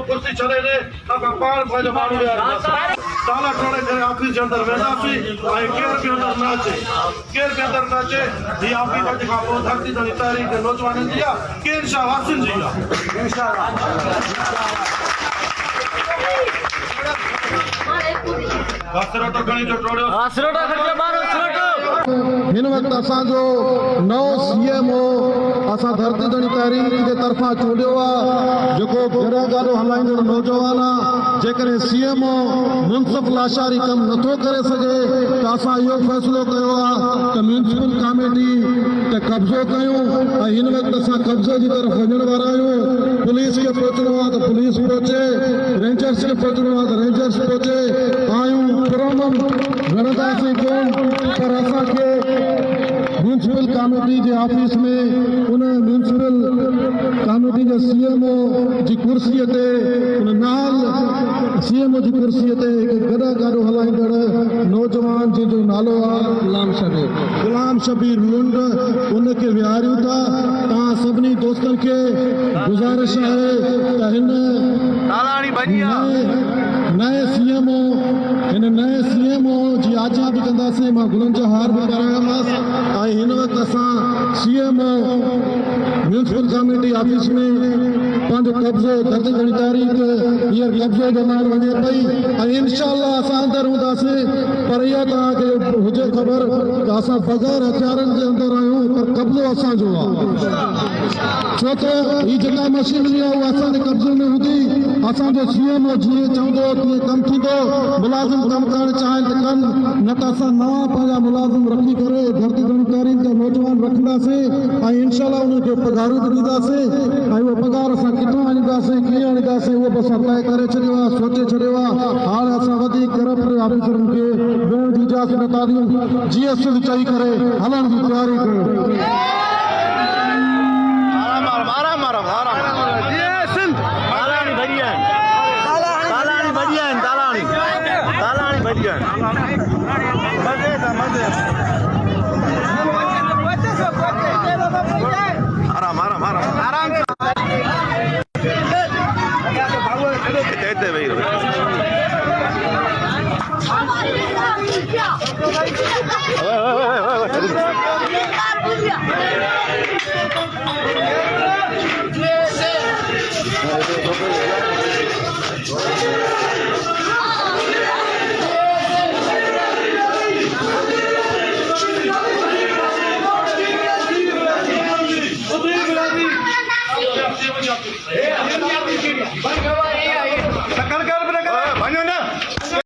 कुर्सी छॾे ॾे असां पाण पंहिंजो माण्हू ताला टोड़े करे ऑफिस जे अंदरि वेंदासीं ऐं केर बि अंदरि न अचे हीअ ऑफिस अॼु खां पोइ धरती जी तारीख़ नौजवाननि जी आहे की इंशाअल्लाह वासियुनि जी आहे हिन वक्त असांजो नओ सीएम हो असां धरती जणी तहरीक जे तरफ़ां चूंडियो आहे जेको बेड़ा गाॾो हलाईंदड़ नौजवान आहे जेकॾहिं सीएम मुनसिफ लाचारी कमु नथो करे सघे त असां इहो फ़ैसिलो कयो आहे त म्यूनिसिपल कमेटी ते कब्ज़ो कयूं ऐं हिन वक़्तु असां कब्ज़े जी तरफ़ वञण वारा आहियूं पुलिस खे पहुचणो आहे त पुलिस पहुचे रेंजर्स खे पहुचणो आहे त रेंजर्स पहुचे आहियूं पुरमन विढ़ंदासीं कोन पर असांखे म्यूनिसिपल कमेटी जे ऑफिस में उन म्यूनिसिपल कमेटी जे सीएमओ जी कुर्सीअ ते उन नाल सीएमओ जी कुर्सीअ ते गॾा गाॾो हलाईंदड़ नौजवान जंहिंजो नालो आहे गुलाम शबीर लुंड उनखे विहारियूं था तव्हां सभिनी दोस्तनि खे गुज़ारिश आहे त हिन नए सीएमओ जी आजा भी कंदासीं मां गुलनि जो हार भी करायामांसि ऐं हिन वक़्तु असां सीएमओ म्यूनिसिपल कमेटी ऑफिस में पंहिंजो कब्ज़ो धरती जणी तारीख़ हींअर कब्ज़ो ॼमाइण वञे पई ऐं इंशाअल्लाह असां अंदरि हूंदासीं पर इहा तव्हांखे हुजे ख़बर त असां बग़ैर हथियारनि जे अंदरि आहियूं पर कब्ज़ो असांजो आहे छो त हीअ जेका मशीनरी आहे उहा असांजे कब्ज़े में हूंदी असांजो सीएमओ जीअं चवंदो तीअं कमु थींदो मुलाज़िम कमु करणु चाहिनि त कनि न त असां नवां पंहिंजा मुलाज़िम रखी करे धरती जणी तारीख़ जा नौजवान रखंदासीं ऐं इंशाअल्लाह उन्हनि खे पघारूं बि ॾींदासीं ऐं उहो पघार असां किथां आणींदासीं कीअं आणींदासीं उहो बि असां तइ करे छॾियो आहे सोचे छॾियो आहे हाणे असां वधीक करप्ट ऑफिसरनि खे वेहण जी इजाज़त नथा ॾियूं जीअं सिध चई करे हलण जी तयारी कयो Yeah.